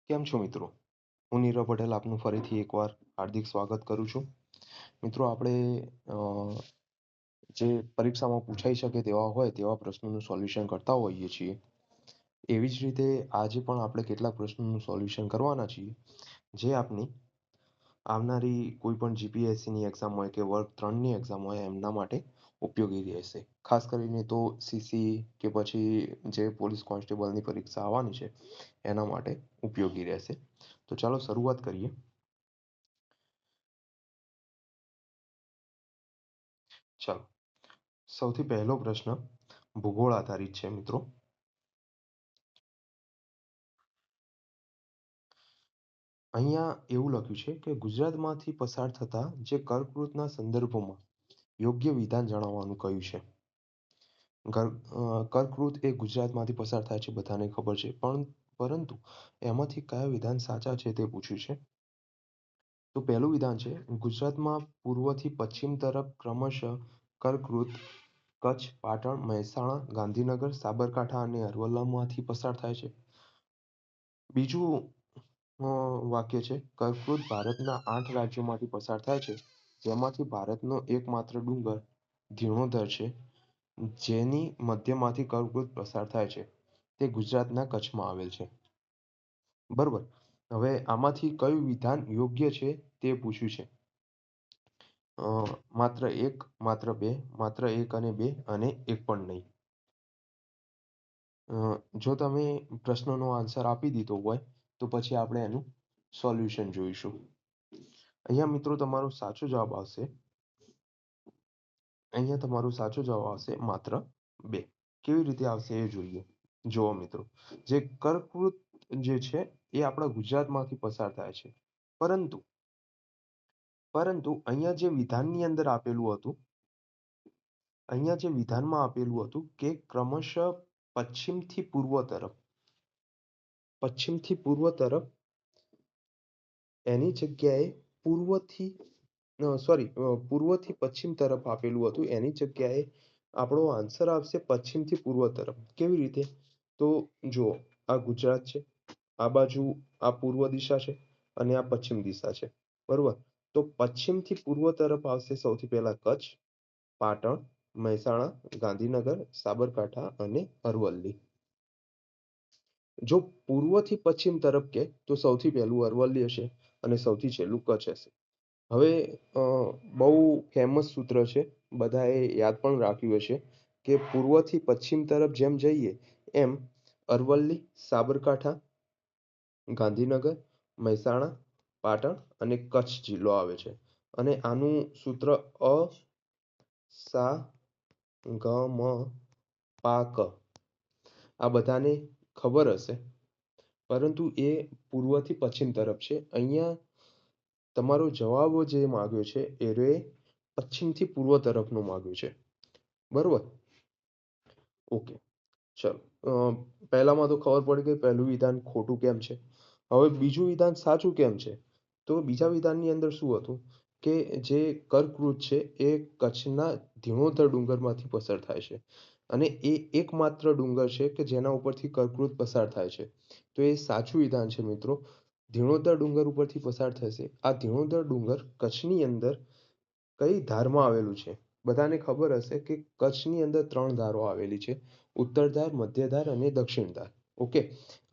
કેમ છો મિત્રો? હું નીરવ પટેલ આપનું ફરીથી એકવાર હાર્દિક સ્વાગત કરું છું. મિત્રો આપણે અ, જે પરીક્ષામાં પૂછાઈ શકે તેવા હોય તેવા પ્રશ્નોનું સોલ્યુશન કરતા હોઈએ છીએ. એવી જ રીતે આજે પણ આપણે કેટલાક પ્રશ્નોનું સોલ્યુશન કરવાના છીએ, જે આપની આવનારી કોઈ પણ જીપીએસસીની એક્ઝામ હોય કે વર્ગ 3ની એક્ઝામ હોય એમના માટે ઉપયોગી રહેશે. ખાસ કરીને તો સીસી કે પછી જે પોલીસ કોન્સ્ટેબલની પરીક્ષા આવવાની છે એના માટે ઉપયોગી રહેશે. તો ચાલો શરૂઆત કરીએ. ચાલો, સૌથી પહેલો પ્રશ્ન ભૂગોળ આધારિત છે મિત્રો. અહીંયા એવું લખ્યું છે કે ગુજરાતમાંથી પસાર થતા જે કર્કવૃતના સંદર્ભમાં યોગ્ય વિધાન જણાવવાનું કહ્યું છે. કર્કવૃત એ ગુજરાતમાંથી પસાર થાય છે બધાને ખબર છે, પણ પરંતુ એમાંથી કયા વિધાન સાચા છે તે પૂછ્યું છે. તો પહેલું વિધાન છે ગુજરાતમાં પૂર્વથી પશ્ચિમ તરફ ક્રમશઃ કર્કવૃત કચ્છ, પાટણ, મહેસાણા, ગાંધીનગર, સાબરકાંઠા અને અરવલ્લીમાંથી પસાર થાય છે. બીજું વાક્ય છે કર્કવૃત ભારતના 8 રાજ્યોમાંથી પસાર થાય છે, જેમાંથી ભારતનો એકમાત્ર ડુંગર ધીણોધર છે, જેની મધ્યમાંથી કર્કવૃત પસાર થાય છે. તે ગુજરાતના કચ્છમાં આવેલ છે. બરોબર. હવે આમાંથી કયું વિધાન યોગ્ય છે તે પૂછ્યું છે. માત્ર એક, માત્ર બે, માત્ર એક અને બે અને એક પણ નહીં. જો તમે પ્રશ્નનો આન્સર આપી દીધો હોય તો પછી આપણે એનું સોલ્યુશન જોઈશું. અહીંયા મિત્રો તમારો સાચો જવાબ આવશે. અહીંયા તમારો સાચો જવાબ આવશે માત્ર બે. કેવી રીતે આવશે એ જોઈએ. જુઓ મિત્રો, જે કર્કવૃત જે છે એ આપણા ગુજરાતમાંથી પસાર થાય છે. પરંતુ અહીંયા જે વિધાનની અંદર આપેલું હતું, અહીંયા જે વિધાનમાં આપેલું હતું કે ક્રમશઃ પશ્ચિમથી પૂર્વ તરફ એની જગ્યાએ પૂર્વથી પશ્ચિમ તરફ આપેલું હતું. એની જગ્યાએ આપણો આન્સર આવશે પશ્ચિમથી પૂર્વ તરફ. કેવી રીતે? તો જુઓ, આ ગુજરાત છે, આ બાજુ આ પૂર્વ દિશા છે અને આ પશ્ચિમ દિશા છે. બરોબર. તો પશ્ચિમથી પૂર્વ તરફ આવશે સૌથી પહેલા કચ્છ, પાટણ, મહેસાણા, ગાંધીનગર, સાબરકાંઠા અને અરવલ્લી. જો પૂર્વથી પશ્ચિમ તરફ કે તો સૌથી પહેલું અરવલ્લી હશે અને સૌથી છેલ્લું કચ્છ હશે. હવે બહુ ફેમસ સૂત્ર છે, બધાએ યાદ પણ રાખ્યું હશે કે પૂર્વથી પશ્ચિમ તરફ જેમ જઈએ એમ અરવલ્લી, સાબરકાંઠા, ગાંધીનગર, મહેસાણા, પાટણ અને કચ્છ જિલ્લો આવે છે. અને આનું સૂત્ર અ સા ગ મ પા ક. આ બધાને ખબર હશે, પરંતુ એ પૂર્વથી પશ્ચિમ તરફ છે. અહીંયા તમારો જવાબ જે માગ્યો છે એ પશ્ચિમથી પૂર્વ તરફનો માગ્યો છે. બરોબર. ઓકે. ચલો, પહેલામાં તો ખબર પડી ગઈ પહેલું વિધાન ખોટું કેમ છે. હવે બીજું વિધાન સાચું કેમ છે. તો બીજા વિધાનની અંદર શું હતું કે જે કર્કવૃત છે એ કચ્છના ધીણોધર ડુંગરમાંથી પસાર થાય છે અને એ એકમાત્ર ડુંગર છે કે જેના ઉપરથી કર્કવૃત પસાર થાય છે. તો એ સાચું વિધાન છે મિત્રો. ધીણોધર ડુંગર ઉપરથી પસાર થશે. આ ધીણોધર ડુંગર કચ્છની અંદર કઈ ધારમાં આવેલું છે? બધાને ખબર હશે કે કચ્છની અંદર 3 ધારો આવેલી છે: ઉત્તર ધાર, મધ્ય ધાર અને દક્ષિણ ધાર. ઓકે.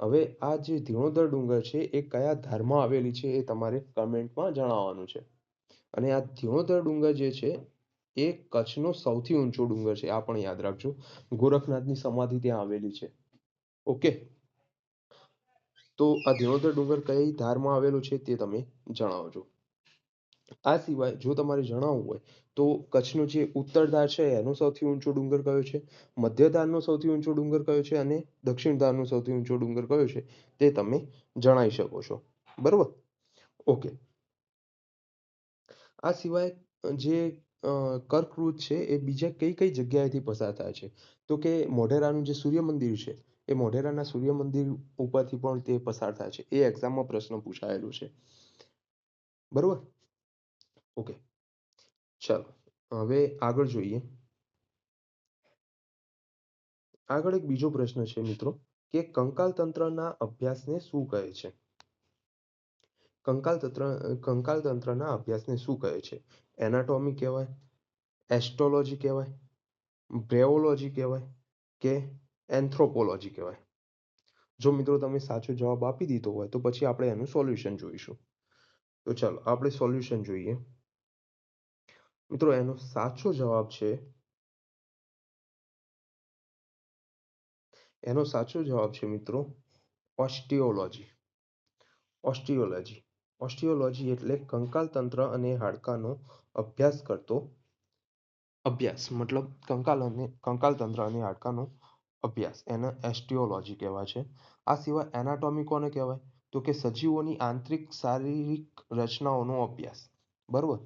હવે આ જે ધીણોધર ડુંગર છે એ કયા ધારમાં આવેલી છે એ તમારે કમેન્ટમાં જણાવવાનું છે. અને આ ધીણોધર ડુંગર જે છે એ કચ્છનો સૌથી ઊંચો ડુંગર છે. આ પણ યાદ રાખજો. ગોરખનાથની સમાધિ ત્યાં આવેલી છે. ઓકે. તો આ ધીણોધર ડુંગર કઈ ધારમાં આવેલો છે તે તમે જણાવજો. આ સિવાય જો તમારે જણાવવું હોય તો કચ્છનો જે ઉત્તર ધાર છે એનો સૌથી ઊંચો ડુંગર કયો છે, મધ્ય ધારનો સૌથી ઊંચો ડુંગર કયો છે અને દક્ષિણ ધારનો સૌથી ઊંચો ડુંગર કયો છે તે તમે જણાવી શકો છો. બરોબર. ઓકે. આ સિવાય જે કર્કવૃત છે એ બીજા કઈ કઈ જગ્યાએથી પસાર થાય છે. તો કે મોઢેરાનું જે સૂર્ય મંદિર છે એ મોઢેરાના સૂર્ય મંદિર ઉપરથી પણ તે પસાર થાય છે. એ એક્ઝામમાં પ્રશ્ન પૂછાયેલું છે. બરોબર. ઓકે. ચાલો હવે આગળ જોઈએ. આગળ એક બીજો પ્રશ્ન છે મિત્રો કે કંકાલ તંત્રના અભ્યાસને શું કહે છે? કંકાલ તંત્રના અભ્યાસને શું કહે છે? એનાટોમી કહેવાય, એસ્ટ્રોલોજી કહેવાય, બ્રેવોલોજી કહેવાય કે એન્થ્રોપોલોજી કહેવાય? જો મિત્રો તમે સાચો જવાબ આપી દીધો હોય તો પછી આપણે એનું સોલ્યુશન જોઈશું. તો ચાલો આપણે સોલ્યુશન જોઈએ. મિત્રો એનો સાચો જવાબ છે મિત્રો ઓસ્ટિયોલોજી. ઓસ્ટિયોલોજી ઓસ્ટિયોલોજી એટલે કંકાલ તંત્ર અને હાડકાનો અભ્યાસ કરતો અભ્યાસ મતલબ કંકાલ તંત્ર અને હાડકાનો અભ્યાસ એને ઓસ્ટિયોલોજી કહેવાય છે. આ સિવાય એનાટોમી કોને કહેવાય? તો કે સજીવોની આંતરિક શારીરિક રચનાઓનો અભ્યાસ. બરોબર,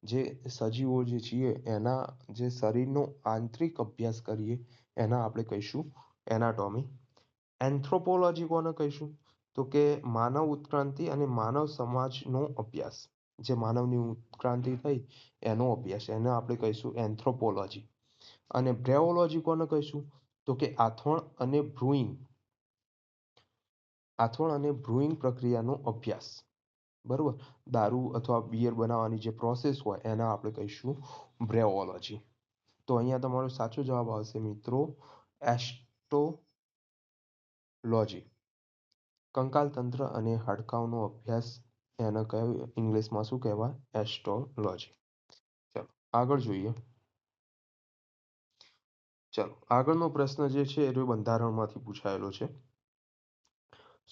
જે સજીવો જે છીએ એના જે શરીરનો આંતરિક અભ્યાસ કરીએ એના આપણે કહીશું એનાટોમી. એન્થ્રોપોલોજી કોને કહીશું? તો કે માનવ ઉત્ક્રાંતિ અને માનવ સમાજનો અભ્યાસ. જે માનવની ઉત્ક્રાંતિ થઈ એનો અભ્યાસ એને આપણે કહીશું એન્થ્રોપોલોજી. અને બ્રેવોલોજી કોને કહીશું? તો કે આથવણ અને બ્રુઇંગ પ્રક્રિયાનો અભ્યાસ. બરોબર, દારૂ અથવા બિયર બનાવવાની જે પ્રોસેસ હોય એને આપણે કહીશું બ્રેવોલોજી. તો અહીંયા તમારો સાચો જવાબ આવશે મિત્રો એસ્ટ્રોલોજી. કંકાલ તંત્ર અને હાડકાંનો અભ્યાસ એને કહેવાય ઇંગ્લિશમાં શું કહેવાય? એસ્ટ્રોલોજી. ચાલો આગળ જોઈએ. ચાલો આગળનો પ્રશ્ન જે છે એ બંધારણમાંથી પૂછાયેલો છે.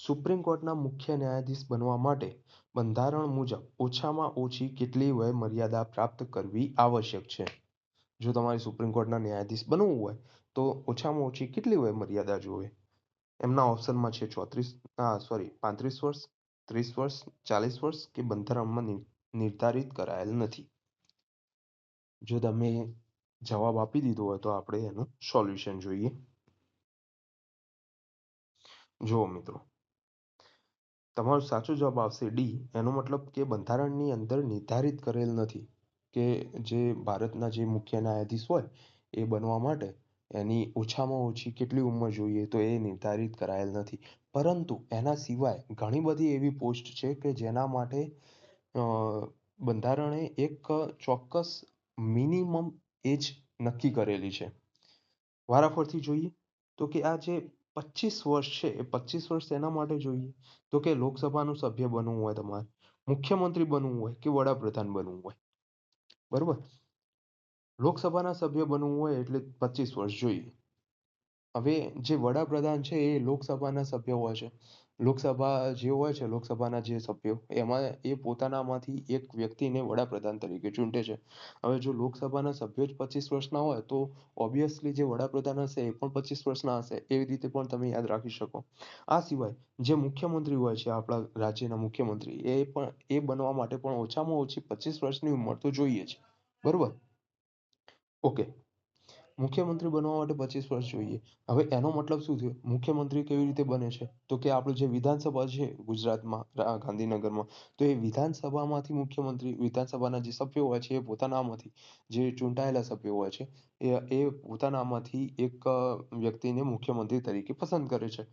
સુપ્રીમ કોર્ટના મુખ્ય ન્યાયાધીશ બનવા માટે બંધારણ મુજબ ઓછામાં ઓછી કેટલી વય મર્યાદા પ્રાપ્ત કરવી આવશ્યક છે? જો તમારે સુપ્રીમ કોર્ટના ન્યાયાધીશ બનવું હોય તો ઓછામાં ઓછી કેટલી વય મર્યાદા જોઈએ? એમના ઓપ્શનમાં છે 35 વર્ષ, 30 વર્ષ, 40 વર્ષ કે બંધારણમાં નિર્ધારિત કરાયેલ નથી. જો તમે જવાબ આપી દીધો હોય તો આપણે એનું સોલ્યુશન જોઈએ. જુઓ મિત્રો, તમારો સાચો જવાબ આવશે ડી. એનો મતલબ કે બંધારણની અંદર નિર્ધારિત કરેલ નથી કે જે ભારતના જે મુખ્ય ન્યાયાધીશ હોય એ બનવા માટે એની ઓછામાં ઓછી કેટલી ઉંમર જોઈએ તો એ નિર્ધારિત કરાયેલ નથી. પરંતુ એના સિવાય ઘણી બધી એવી પોસ્ટ છે કે જેના માટે બંધારણે એક ચોક્કસ મિનિમમ એજ નક્કી કરેલી છે. વારાફરથી જોઈએ તો કે આ જે 25 વર્ષ છે એ 25 વર્ષ એના માટે જોઈએ તો કે લોકસભાનું સભ્ય બનવું હોય તમારે, મુખ્યમંત્રી બનવું હોય કે વડાપ્રધાન બનવું હોય. બરોબર, લોકસભાના સભ્ય બનવું હોય એટલે 25 વર્ષ જોઈએ. હવે જે વડાપ્રધાન છે એ લોકસભાના સભ્ય હોય છે. લોકસભા જે હોય છે લોકસભાના જે સભ્યો એમાં એ પોતાનામાંથી એક વ્યક્તિને વડાપ્રધાન તરીકે ચૂંટે છે. હવે જો લોકસભાના સભ્યો જ 25 વર્ષના હોય તો ઓબ્વિયસલી જે વડાપ્રધાન હશે એ પણ 25 વર્ષના હશે. એવી રીતે પણ તમે યાદ રાખી શકો. આ સિવાય જે મુખ્યમંત્રી હોય છે આપણા રાજ્યના મુખ્યમંત્રી એ બનવા માટે પણ ઓછામાં ઓછી 25 વર્ષની ઉંમર તો જોઈએ જ. બરોબર, ઓકે. મુખ્યમંત્રી બનવા માટે 25 વર્ષ જોઈએ. હવે એનો મતલબ શું થયો? મુખ્યમંત્રી કેવી રીતે બને છે? તો કે આપણું જે વિધાનસભા છે ગુજરાતમાં ગાંધીનગરમાં તો એ વિધાનસભામાંથી મુખ્યમંત્રી વિધાનસભાના જે સભ્યો હોય છે એ પોતાનામાંથી જે ચૂંટાયેલા સભ્યો હોય છે એ પોતાનામાંથી એક વ્યક્તિને મુખ્યમંત્રી તરીકે પસંદ કરે છે.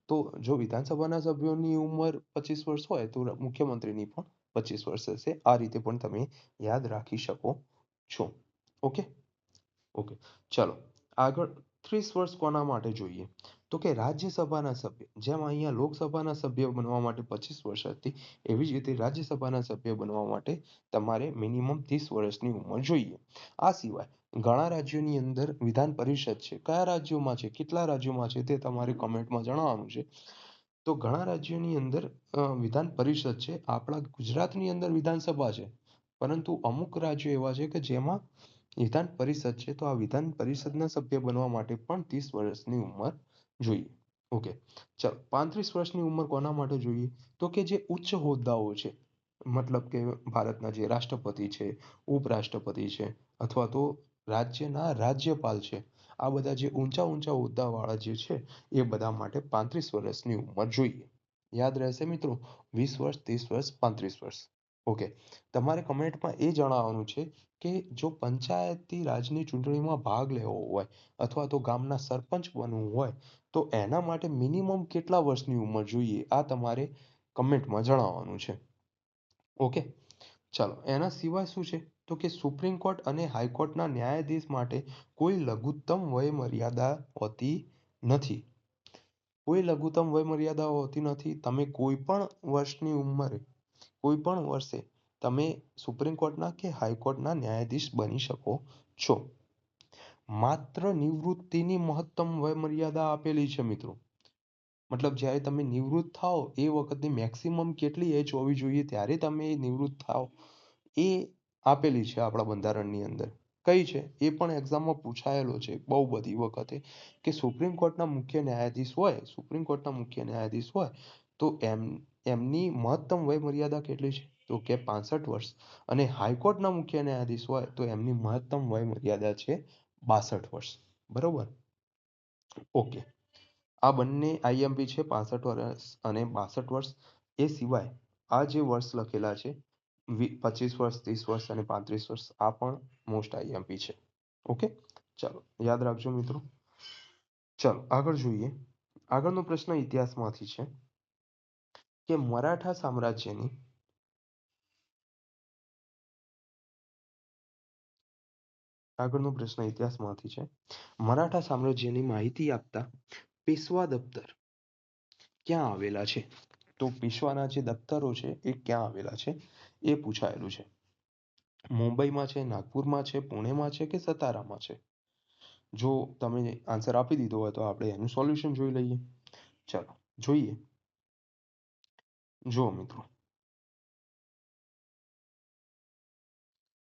તો જો વિધાનસભાના સભ્યોની ઉંમર 25 વર્ષ હોય તો મુખ્યમંત્રીની પણ 25 વર્ષ હશે. આ રીતે પણ તમે યાદ રાખી શકો છો. ઓકે. ઓકે, ચાલો આગળ 30 વર્ષ કોના માટે જોઈએ? તો કે રાજ્યસભાના સભ્ય. જેમ અહીંયા લોકસભાના સભ્ય બનવા માટે 25 વર્ષ હતી એવી જ રીતે રાજ્યસભાના સભ્ય બનવા માટે તમારે મિનિમમ 30 વર્ષની ઉંમર જોઈએ. આ સિવાય ઘણા રાજ્યોની અંદર વિધાન પરિષદ છે. કયા રાજ્યોમાં છે? કેટલા રાજ્યોમાં છે? તે તમારે કમેન્ટમાં જણાવવાનું છે. તો ઘણા રાજ્યોની અંદર વિધાન પરિષદ છે. આપણા ગુજરાતની અંદર વિધાનસભા છે. પરંતુ અમુક રાજ્યો એવા છે કે જેમાં વિધાન પરિષદ છે. તો આ વિધાન પરિષદના સભ્ય બનવા માટે પણ 30 વર્ષની ઉંમર જોઈએ. ઓકે, ચાલો 35 વર્ષની ઉંમર કોના માટે જોઈએ? તો કે જે ઉચ્ચ હોદ્દાઓ છે. મતલબ કે ભારતના જે રાષ્ટ્રપતિ છે, ઉપરાષ્ટ્રપતિ છે અથવા તો રાજ્યના રાજ્યપાલ છે. આ બધા જે ઊંચા ઊંચા હોદ્દાવાળા જે છે એ બધા માટે 35 વર્ષની ઉંમર જોઈએ. યાદ રહેશે મિત્રો? 20 વર્ષ, 30 વર્ષ, 35 વર્ષ. ઓકે, તમારે કમેન્ટમાં એ જણાવવાનું છે કે જો પંચાયતી રાજની ચૂંટણીમાં ભાગ લેવો હોય અથવા તો ગામના સરપંચ બનવું હોય તો એના માટે મિનિમમ કેટલા વર્ષની ઉંમર જોઈએ? આ તમારે કમેન્ટમાં જણાવવાનું છે. ઓકે, ચાલો એના સિવાય શું છે તો કે સુપ્રીમ કોર્ટ અને હાઈકોર્ટના ન્યાયાધીશ માટે કોઈ લઘુત્તમ વય મર્યાદા હોતી નથી. કોઈ લઘુત્તમ વય મર્યાદા હોતી નથી. તમે કોઈ પણ વર્ષની ઉંમરે કોઈ પણ વર્ષે તમે સુપ્રીમ કોર્ટના કે હાઈકોર્ટના ન્યાયાધીશ બની શકો છો. માત્ર નિવૃત્તિની મહત્તમ વય મર્યાદા આપેલી છે મિત્રો. મતલબ જ્યારે તમે નિવૃત્ત થાઓ એ વખતની મેક્સિમમ કેટલી એજ હોવી જોઈએ ત્યારે તમે નિવૃત્ત થાઓ એ આપેલી છે આપણા બંધારણની અંદર. કઈ છે એ પણ એક્ઝામમાં પૂછાયેલો છે બહુ બધી વખતે કે સુપ્રીમ કોર્ટના મુખ્ય ન્યાયાધીશ હોય સુપ્રીમ કોર્ટના મુખ્ય ન્યાયાધીશ હોય તો એમની મહત્તમ વય મર્યાદા કેટલી છે તો કે 65 વર્ષ અને હાઈકોર્ટના મુખ્ય ન્યાયાધીશ હોય તો એમની મહત્તમ વય મર્યાદા છે 62 વર્ષ. બરોબર. ઓકે, આ બંને આઈએમપી છે 65 વર્ષ અને 62 વર્ષ. એ સિવાય આ જે વર્ષ લખેલા છે 25 વર્ષ 30 વર્ષ અને 35 વર્ષ આ પણ મોસ્ટ આઈએમપી છે. ઓકે, ચાલો યાદ રાખજો મિત્રો. ચાલો આગળ જોઈએ. આગળનો પ્રશ્ન ઇતિહાસમાંથી છે કે મરાઠા સામ્રાજ્યની આગળનો પ્રશ્ન ઇતિહાસમાંથી છે મરાઠા સામ્રાજ્યની માહિતી આપતા પેશવા દફતર ક્યાં આવેલા છે? તો પેશવાના જે દફતરો છે એ ક્યાં આવેલા છે એ પૂછાયેલું છે. મુંબઈમાં છે, નાગપુરમાં છે, પુણેમાં છે કે સતારામાં છે? જો તમે આન્સર આપી દીધો હોય તો આપણે એનું સોલ્યુશન જોઈ લઈએ. ચાલો જોઈએ. જો મિત્રો,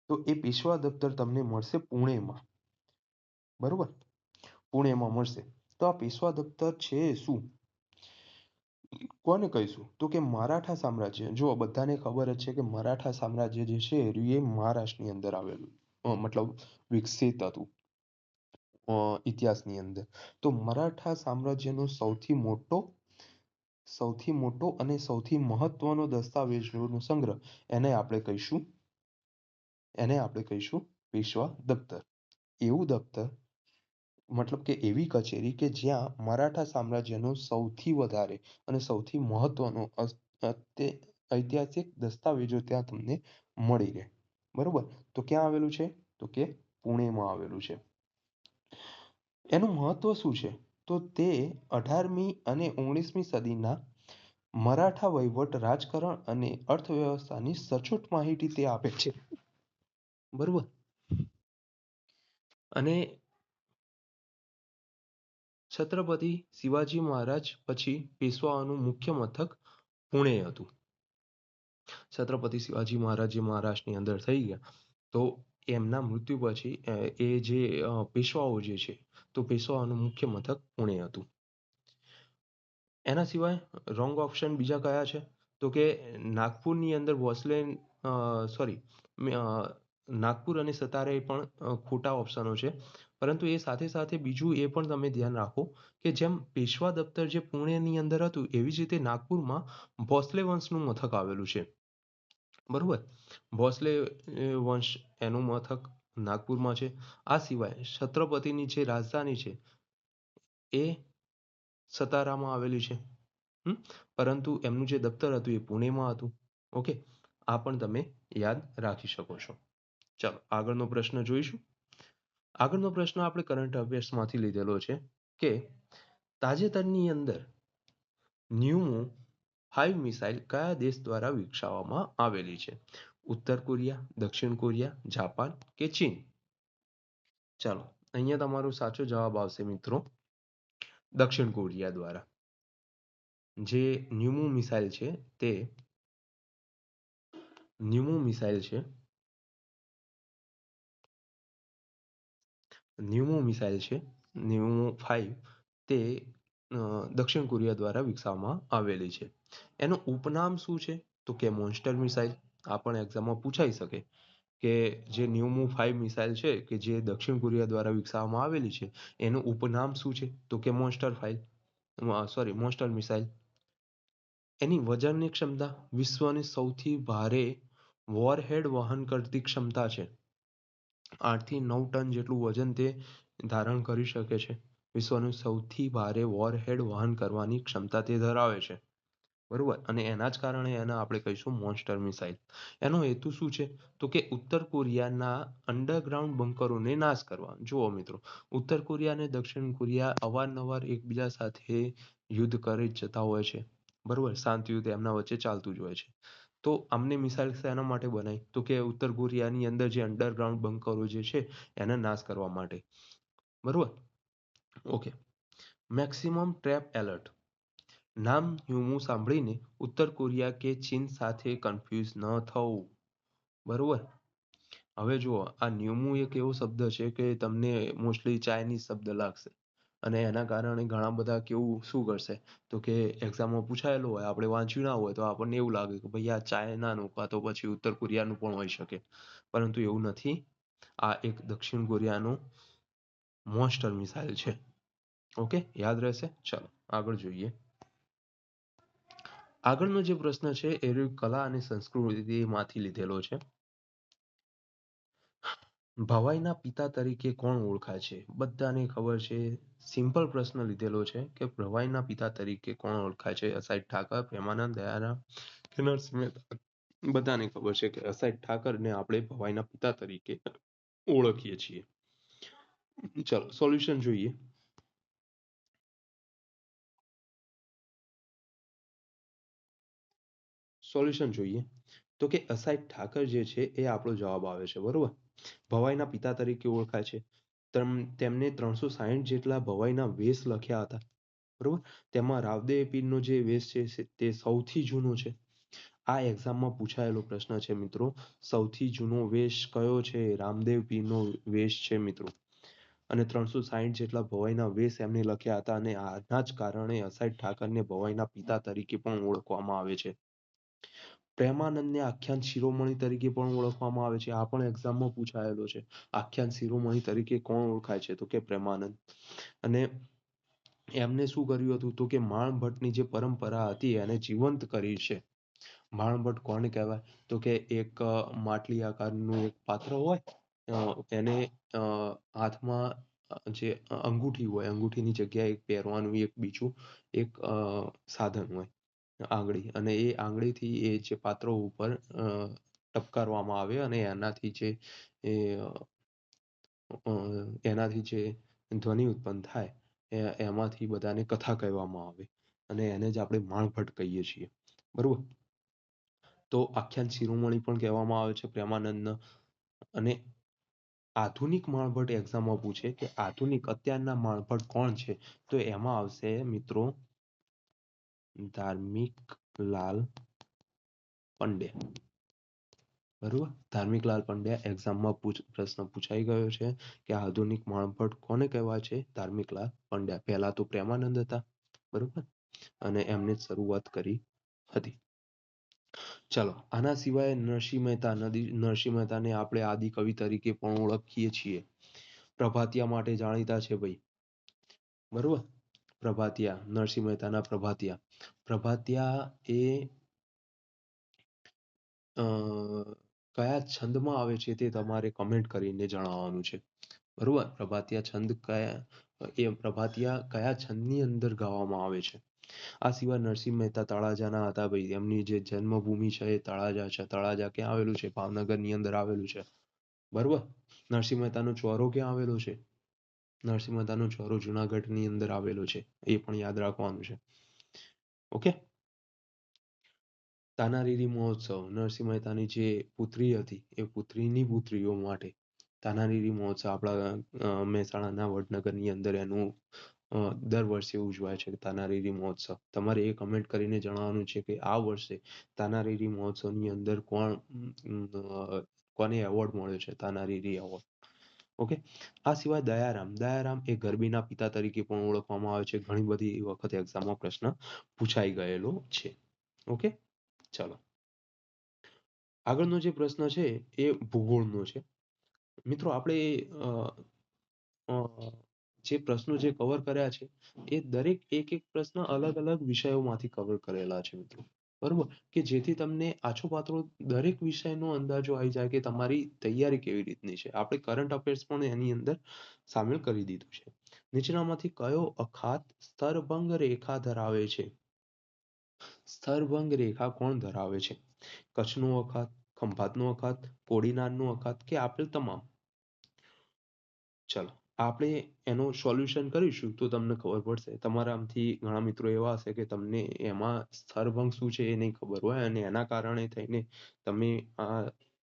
તો એ પેશવા દફતર તમને મળશે પુણેમાં. બરોબર, પુણેમાં મળશે. તો આ પેશવા દફતર છે શું? કોને કહીશું તો કે મરાઠા સામ્રાજ્ય. જો બધાને ખબર જ છે કે મરાઠા સામ્રાજ્ય જે છે એ મહારાષ્ટ્રની અંદર આવેલું મતલબ વિકસિત હતું ઇતિહાસની અંદર. તો મરાઠા સામ્રાજ્યનો સૌથી મોટો અને સૌથી મહત્વનો દસ્તાવેજનો સંગ્રહ એને આપણે કહીશું પેશવા દફતર. એવું દફતર મતલબ કે એવી કચેરી કે જ્યાં મરાઠા સામ્રાજ્યનો સૌથી વધારે અને સૌથી મહત્વનો ઐતિહાસિક દસ્તાવેજો ત્યાં તમને મળી રહે. બરોબર, તો ક્યાં આવેલું છે તો કે પુણેમાં આવેલું છે. એનું મહત્વ શું છે તો તે 18મી અને 19મી સદીના મરાઠા વહીવટ રાજકારણ અને અર્થવ્યવસ્થાની સચોટ માહિતી તે આપે છે. બરોબર, અને છત્રપતિ શિવાજી મહારાજ પછી પેશવાઓનું મુખ્ય મથક પુણે હતું. છત્રપતિ શિવાજી મહારાજ જે મહારાષ્ટ્રની અંદર થઈ ગયા તો એમના મૃત્યુ પછી એ જે પેશવાઓ જે છે તો પેશવાઓનું મુખ્ય મથક પુણે હતું. એના સિવાય રોંગ ઓપ્શન બીજા કયા છે તો કે નાગપુરની અંદર સોરી નાગપુર અને સતારા એ પણ ખોટા ઓપ્શનો છે. પરંતુ એ સાથે સાથે બીજું એ પણ તમે ધ્યાન રાખો કે જેમ પેશવા દફતર જે પુણેની અંદર હતું એવી જ રીતે નાગપુરમાં ભોસલે વંશનું મથક આવેલું છે. બરોબર, ભોસલે વંશ એનું મથક નાગપુરમાં છે. આ સિવાય છત્રપતિની જે રાજધાની છે એ સતારામાં આવેલી છે. પરંતુ એમનું જે દફતર હતું એ પુણેમાં હતું. ઓકે, આ પણ તમે યાદ રાખી શકો છો. ચાલો આગળનો પ્રશ્ન જોઈશું. આગળનો પ્રશ્ન આપણે કરંટ અફેર્સમાંથી લીધેલો છે કે તાજેતરની અંદર ન્યુમો 5 મિસાઇલ કયા દેશ દ્વારા વિકસાવવામાં આવેલી છે? ઉત્તર કોરિયા, દક્ષિણ કોરિયા, જાપાન કે ચીન? ચાલો અહીંયા તમારો સાચો જવાબ આવશે મિત્રો દક્ષિણ કોરિયા દ્વારા. જે ન્યુમો મિસાઇલ છે તે ન્યુમો 5 તે દક્ષિણ કોરિયા દ્વારા વિકસાવવામાં આવેલી છે. એનું ઉપનામ શું છે તો કે મોન્સ્ટર મિસાઇલ. આ પણ એક્ઝામમાં પૂછાઈ શકે કે જે ન્યુમો 5 મિસાઇલ છે કે જે દક્ષિણ કોરિયા દ્વારા વિકસાવવામાં આવેલી છે એનું ઉપનામ શું છે તો કે મોન્સ્ટર મિસાઇલ. એની વજનની ક્ષમતા વિશ્વની સૌથી ભારે વોરહેડ વહન કરતી ક્ષમતા છે. 8 થી 9 ટન જેટલું વજન તે ધારણ કરી શકે છે. વિશ્વનું સૌથી ભારે વોરહેડ વહન કરવાની ક્ષમતા તે ધરાવે છે. બરોબર, અને એના જ કારણે એને આપણે કહીશું મોન્સ્ટર મિસાઇલ. એનો હેતુ શું છે? તો કે ઉત્તર કોરિયાના અંડરગ્રાઉન્ડ બંકરોને નાશ કરવા. જુઓ મિત્રો, ઉત્તર કોરિયા અને દક્ષિણ કોરિયા અવારનવાર એકબીજા સાથે યુદ્ધ કરી જતા હોય છે. બરોબર, શાંતિ યુદ્ધ એમના વચ્ચે ચાલતું જ હોય છે. તો આમને મિસાઇલ શેના માટે બનાવી? તો કે ઉત્તર કોરિયાની અંદર જે અંડરગ્રાઉન્ડ બંકરો જે છે એને નાશ કરવા માટે. બરોબર, ઓકે. Maximum trap alert. નામ યુમું સાંભળીને ઉત્તર કોરિયા કે ચીન સાથે કન્ફ્યુઝ ન થવું. બરોબર, હવે જુઓ, આ ન્યુમુ એક એવો શબ્દ છે કે તમને મોસ્ટલી ચાઇનીઝ શબ્દ લાગશે, અને એના કારણે ઘણા બધા કેવું શું કરશે, તો કે એક્ઝામમાં પૂછાયેલું હોય, આપણે વાંચ્યું ના હોય તો આપણને એવું લાગે કે ભાઈ આ ચાઇનાનું કાં તો પછી ઉત્તર કોરિયાનું પણ હોઈ શકે, પરંતુ એવું નથી. આ એક દક્ષિણ કોરિયાનું મોન્સ્ટર મિસાઇલ છે. ઓકે, યાદ રહેશે. ચાલો આગળ જોઈએ. આગળનો જે પ્રશ્ન છે એ કલા અને સંસ્કૃતિમાંથી લીધેલો છે. ભવાઈના પિતા તરીકે કોણ ઓળખાય છે? બધાને ખબર છે. સિમ્પલ પ્રશ્ન લીધેલો છે કે ભવાઈના પિતા તરીકે કોણ ઓળખાય છે? અસાઈડ ઠાકર, પ્રેમાનંદ, દયારામ કે નરસિંહ મહેતા. બધાને ખબર છે કે અસાઈડ ઠાકરને આપણે ભવાઈના પિતા તરીકે ઓળખીએ છીએ. ચાલો સોલ્યુશન જોઈએ. સોલ્યુશન જોઈએ તો કે અસાઈડ ઠાકર જે છે એ આપણો જવાબ આવે છે. બરોબર, ભવાઈના પિતા તરીકે ઓળખાય છે. તેમને 360 જેટલા ભવાઈના વેશ લખ્યા હતા. બરોબર, તેમાં રાવદેવ પીરનો જે વેશ છે તે સૌથી જૂનો છે. આ એક્ઝામમાં પૂછાયેલો પ્રશ્ન છે મિત્રો. સૌથી જૂનો વેશ કયો છે? રામદેવ પીરનો વેશ છે મિત્રો. અને 360 જેટલા ભવાઈના વેશ એમને લખ્યા હતા, અને આના જ કારણે અસાઈડ ઠાકરને ભવાઈના પિતા તરીકે પણ ઓળખવામાં આવે છે. પ્રેમાનંદને આખ્યાન શિરોમણી તરીકે પણ ઓળખવામાં આવે છે. આ પણ એક્ઝામમાં પૂછાયેલો છે. આખ્યાન શિરોમણી તરીકે કોણ ઓળખાય છે? તો કે પ્રેમાનંદ. અને એમને શું કર્યું હતું? તો કે માણભટ્ટની જે પરંપરા હતી એને જીવંત કરી છે. માણભટ્ટ કોને કહેવાય? તો કે એક માટલી આકારનું એક પાત્ર હોય, એને હાથમાં જે અંગૂઠી હોય, અંગૂઠીની જગ્યાએ એક પહેરવાનું એક બીજું એક સાધન હોય, આંગળી, અને એ આંગળીથી એ જે પાત્રો ઉપર ટપકારવામાં આવે, અને એનાથી જે એ એનાથી જે ધ્વનિ ઉત્પન્ન થાય એમાંથી બધાને કથા કહેવામાં આવે, અને એને જ આપણે માણભટ્ટ કહીએ છીએ. બરોબર, તો આખ્યાન શિરોમણી પણ કહેવામાં આવે છે પ્રેમાનંદને. અને આધુનિક માણભટ્ટ એક્ઝામમાં પૂછે કે આધુનિક અત્યારના માણભટ્ટ કોણ છે? તો એમાં આવશે મિત્રો ધાર્મિક લાલ પંડ્યા. બરોબર, ધાર્મિક લાલ પંડ્યા એક્ઝામમાં પ્રશ્ન પૂછાઈ ગયો છે કે આધુનિક માણભટ્ટ કોને કહેવાય છે? ધાર્મિક લાલ પંડ્યા. પહેલા તો પ્રેમાનંદ હતા. બરોબર, અને એમને જ શરૂઆત કરી હતી. ચાલો, આના સિવાય નરસિંહ મહેતાને આપણે આદિ કવિ તરીકે પણ ઓળખીએ છીએ. પ્રભાતિયા માટે જાણીતા છે ભાઈ. બરોબર, પ્રભાતિયા, નરસિંહ મહેતાના પ્રભાતિયા. પ્રભાતિયા એ કયા છંદમાં આવે છે તે તમારે કમેન્ટ કરીને જણાવવાનું છે. બરોબર, પ્રભાતિયા છંદ પ્રભાતિયા કયા છંદની અંદર ગાવામાં આવે છે? આ સિવાય નરસિંહ મહેતા તળાજાના હતા ભાઈ. એમની જે જન્મભૂમિ છે એ તળાજા છે. તળાજા ક્યાં આવેલું છે? ભાવનગર ની અંદર આવેલું છે. બરોબર, નરસિંહ મહેતાનો ચોરો ક્યાં આવેલો છે? નરસિંહ મહેતાનો ચોરો જુનાગઢ ની અંદર આવેલો છે. એ પણ યાદ રાખવાનું છે. ઓકે. તાનારીરી મહોત્સવ, નરસિંહ મહેતાની જે પુત્રી હતી એ પુત્રીની પુત્રીઓ માટે તાનારીરી મહોત્સવ આપણા મહેસાણાના વડનગરની અંદર એનું દર વર્ષે ઉજવાય છે તાનારીરી મહોત્સવ. તમારે એ કમેન્ટ કરીને જણાવવાનું છે કે આ વર્ષે તાનારીરી મહોત્સવની અંદર કોને એવોર્ડ મળ્યો છે? તાનારીરી એવોર્ડ. ઓકે. આ સિવાય દયારામ એ ગરબીના પિતા તરીકે પણ ઓળખવામાં આવે છે. ઘણી બધી વખત એક્ઝામમાં પ્રશ્ન પૂછાઈ ગયેલો છે. ઓકે, ચાલો આગળનો જે પ્રશ્ન છે એ ભૂગોળનો છે. મિત્રો આપણે જે પ્રશ્નો જે કવર કર્યા છે એ દરેક એક પ્રશ્ન અલગ અલગ વિષયોમાંથી કવર કરેલા છે મિત્રો. બરોબર, કે જેથી તમને આછો પાતળો દરેક વિષયનો અંદાજો આવી જાય કે તમારી તૈયારી કેવી રીતની છે. આપણે કરંટ અફેર્સ પણ એની અંદર સામેલ કરી દીધું છે. નીચેનામાંથી કયો અખાત સ્તરભંગ રેખા ધરાવે છે? સ્થળભંગ રેખા કોણ ધરાવે છે? કચ્છનો અખાત, ખંભાતનો અખાત, કોડીનારનો અખાત કે આપેલ તમામ? ચલો આપણે એનું સોલ્યુશન કરીશું તો તમને ખબર પડશે. તમારા આમથી ઘણા મિત્રો એવા હશે કે તમને એમાં સ્થળભંગ શું છે એ નહીં ખબર હોય અને એના કારણે થઈને તમે આ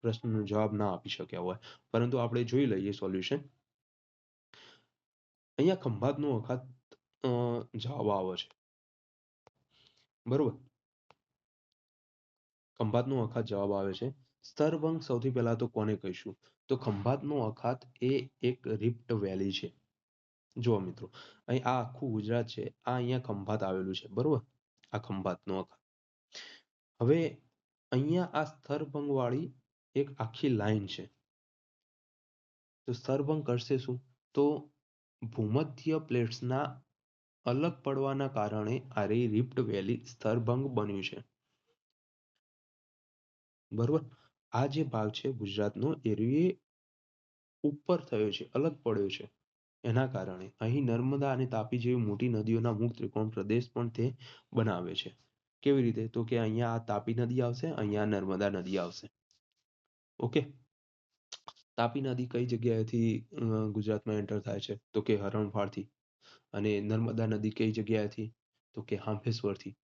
પ્રશ્નનો જવાબ ના આપી શક્યા હોય. પરંતુ આપણે જોઈ લઈએ સોલ્યુશન. અહીંયા ખંભાતનો અખાત જવાબ આવે છે. બરોબર. ખંભાતનો અખાત જવાબ આવે છે. સ્થળભંગ સૌથી પહેલા તો કોને કહીશું? તો ખંભાતનો અખાત એ એક રિફ્ટ વેલી છે. જુઓ મિત્રો, અહીં આ આખું ગુજરાત છે, આ અહીંયા ખંભાત આવેલું છે, બરોબર? આ ખંભાતનો અખાત. હવે અહીંયા આ સ્થળભંગ વાળી એક આખી લાઈન છે. તો સ્થળભંગ કરશે શું? તો ભૂમધ્ય પ્લેટ્સના અલગ પડવાના કારણે આ રિફ્ટ વેલી સ્થળભંગ બન્યું છે. બરોબર. આ જે ભાગ છે ગુજરાતનો એ ઉપર થયો છે, અલગ પડ્યો છે. એના કારણે અહીં નર્મદા અને તાપી જેવી મોટી નદીઓના મુખ ત્રિકોણ પ્રદેશ પણ તે બનાવે છે. કેવી રીતે? તો કે અહીંયા આ તાપી નદી આવશે, અહીંયા નર્મદા નદી આવશે. ઓકે. તાપી નદી કઈ જગ્યાએથી ગુજરાતમાં એન્ટર થાય છે? તો કે હરણફાળથી. અને નર્મદા નદી કઈ જગ્યાએથી? તો કે હાંભેશ્વરથી.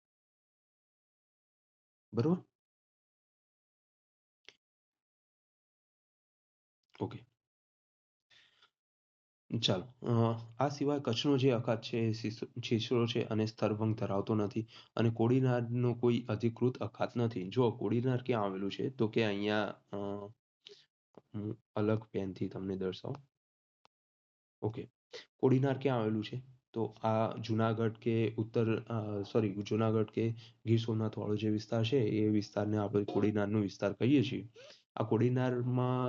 બરોબર. ઓકે. ચાલો આ સિવાય કચ્છનો જે અખાત છે એ છીછરો છે અને સ્થળભંગ ધરાવતો નથી અને કોડીનારનો કોઈ અધિકૃત અખાત નથી. જો કોડીનાર ક્યાં આવેલું છે? તો કે અહીંયા હું અલગ પેનથી તમને દર્શાવું. ઓકે. કોડીનાર ક્યાં આવેલું છે? તો આ જુનાગઢ કે જુનાગઢ કે ગીર સોમનાથ વાળો જે વિસ્તાર છે એ વિસ્તારને આપણે કોડીનારનો વિસ્તાર કહીએ છીએ. આ કોડીનારમાં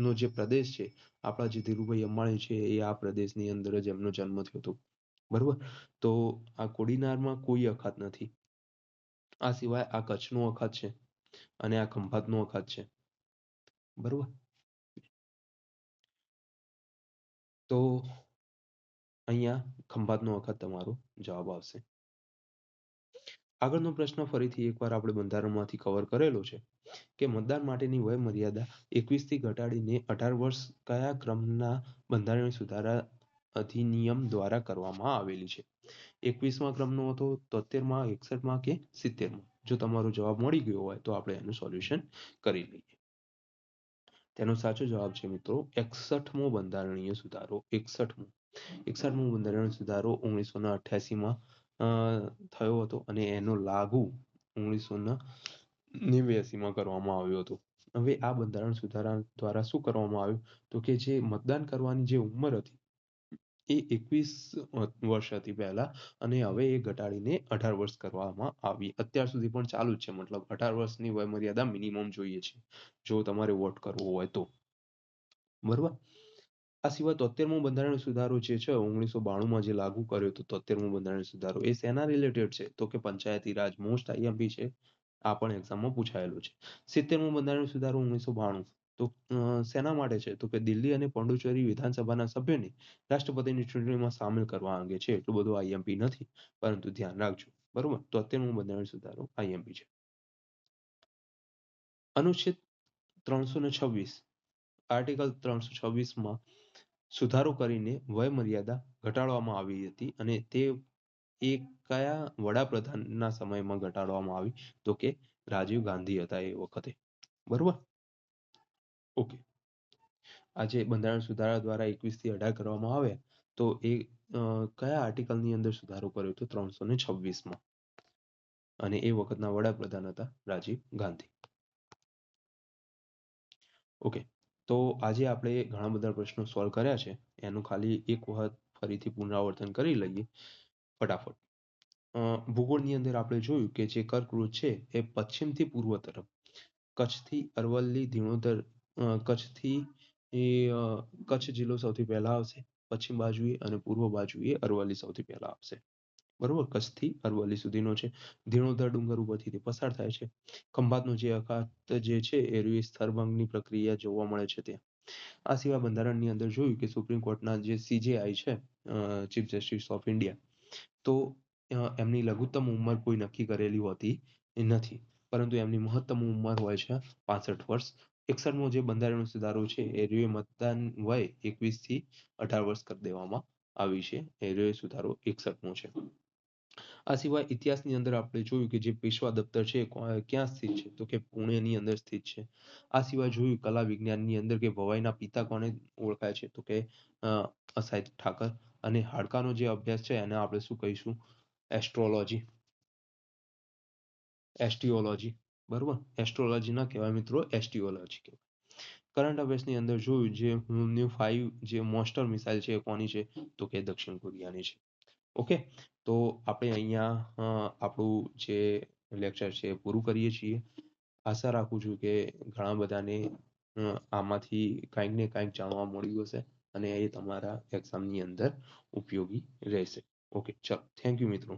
નો જે પ્રદેશ છે, આપણા જે ધીરુભાઈ અંબાણી છે એ આ પ્રદેશની અંદર જ એમનો જન્મ થયો હતો. બરોબર. તો આ કોડીનારમાં કોઈ અખાત નથી. આ સિવાય આ કચ્છનો અખાત છે અને આ ખંભાતનો અખાત છે. બરોબર. તો અહીંયા ખંભાતનો અખાત તમારો જવાબ આવશે. આગળનો પ્રશ્ન ફરીથી એકવાર આપણે બંધારણમાંથી કવર કરેલો છે કે મતદાન માટેની વય મર્યાદા 21 થી ઘટાડીને 18 વર્ષ કયા ક્રમના બંધારણીય સુધારા અધિનિયમ દ્વારા કરવામાં આવેલી છે? 21મા ક્રમનો હતો, 73મા, 61મા કે 70મા? જો તમારો જવાબ મળી ગયો હોય તો આપણે એનું સોલ્યુશન કરી લઈએ. તેનો સાચો જવાબ છે મિત્રો 61મો બંધારણીય સુધારો. 61મો બંધારણીય સુધારો 1988માં થયો હતો અને એનો લાગુ 1989માં કરવામાં આવ્યો હતો. હવે આ બંધારણ સુધારા દ્વારા શું કરવામાં આવ્યું? તો કે જે મતદાન કરવાની જે ઉંમર હતી એ 21 વર્ષ હતી પહેલા અને હવે એ ઘટાડીને 18 વર્ષ કરવામાં આવી. અત્યાર સુધી પણ ચાલુ જ છે, મતલબ 18 વર્ષની વય મર્યાદા મિનિમમ જોઈએ છે જો તમારે વોટ કરવો હોય તો. બરોબર. આ સિવાય 73મો બંધારણ સુધારો જે છે 1992માં જે લાગુ કર્યો હતો 73મો બંધારણ સુધારો એ શેના રિલેટેડ છે? તો કે પંચાયતી રાજ. મોસ્ટ આઈએમપી છે. આ પણ એક્ઝામમાં પૂછાયેલું છે. 70મો બંધારણ સુધારો 1992 તો શેના માટે છે? તો કે દિલ્હી અને પોંડિચેરી વિધાનસભાના સભ્યોને રાષ્ટ્રપતિની ચૂંટણીમાં સામેલ કરવા અંગે છે. એટલું બધું આઈએમપી નથી, પરંતુ ધ્યાન રાખજો. બરોબર. 73મો બંધારણ સુધારો આઈએમપી છે. અનુચ્છેદ 326 આર્ટિકલ 326માં સુધારો કરીને વય મર્યાદા ઘટાડવામાં આવી હતી અને તે કયા વડાપ્રધાનના સમયમાં ઘટાડવામાં આવી? તો કે રાજીવ ગાંધી હતા એ વખતે. બરોબર. ઓકે. આ જે બંધારણ સુધારા દ્વારા 21 થી 18 કરવામાં આવ્યા તો એ કયા આર્ટિકલની અંદર સુધારો કર્યો હતો? 326માં. અને એ વખતના વડાપ્રધાન હતા રાજીવ ગાંધી. ઓકે. તો આજે આપણે ઘણા બધા પ્રશ્નો સોલ્વ કર્યા છે. એનું ખાલી એક વખત ફરીથી પુનરાવર્તન કરી લઈએ ફટાફટ. ભૂગોળની અંદર આપણે જોયું કે જે કર્કવૃત છે એ પશ્ચિમથી પૂર્વ તરફ કચ્છથી અરવલ્લી ધીણોધર કચ્છ જિલ્લો સૌથી પહેલા આવશે પશ્ચિમ બાજુએ અને પૂર્વ બાજુએ અરવલ્લી સૌથી પહેલા આવશે. બરોબર. કચ્છથી અરવલ્લી સુધીનો છે. ધીણોધર ડુંગર ઉપરથી તે પસાર થાય છે. ખંભાતનો જે અખાત જે છે એ સ્થળભંગની પ્રક્રિયા જોવા મળે છે ત્યાં. આ સિવાય બંધારણની અંદર જોયું કે સુપ્રીમ કોર્ટના જે CJI છે ચીફ જસ્ટિસ ઓફ ઇન્ડિયા તો એમની લઘુત્તમ ઉંમર કોઈ નક્કી કરેલી હોતી નથી. પરંતુ એમની મહત્તમ ઉંમર હોય છે 65 વર્ષ. 61મો જે બંધારણીય સુધારો છે એ મતદાન વય 21 થી 18 વર્ષ કરી દેવામાં આવી છે. એ સુધારો 61મો છે. આ સિવાય ઇતિહાસની અંદર આપણે જોયું કે જે પેશવા દફતર છે ક્યાં સ્થિત છે તો કે પુણેની અંદર સ્થિત છે. આ સિવાય જોયું કલા વિજ્ઞાનની અંદર કે ભવાઈના પિતા કોને ઓળખાય છે તો કે અસાઈદ ઠાકર. અને હાડકાનો જે અભ્યાસ છે એને આપણે શું કહીશું એસ્ટ્રોલોજી એસ્ટિયોલોજી બરોબર એસ્ટ્રોલોજી ના કહેવાય મિત્રો એસ્ટિયોલોજી કહેવાય. કરંટ અફેર્સની અંદર જોયું જે ન્યૂ 5 જે મોસ્ટર મિસાઇલ છે એ કોની છે તો કે દક્ષિણ કોરિયાની છે. ઓકે તો આપણે અહીંયા આપણું જે લેક્ચર છે એ પૂરું કરીએ છીએ. આશા રાખું છું કે ઘણા બધાને આમાંથી કંઈક ને કંઈક જાણવા મળ્યું હશે અને એ તમારા એક્ઝામની અંદર ઉપયોગી રહેશે. ઓકે ચલો થેન્ક યુ મિત્રો.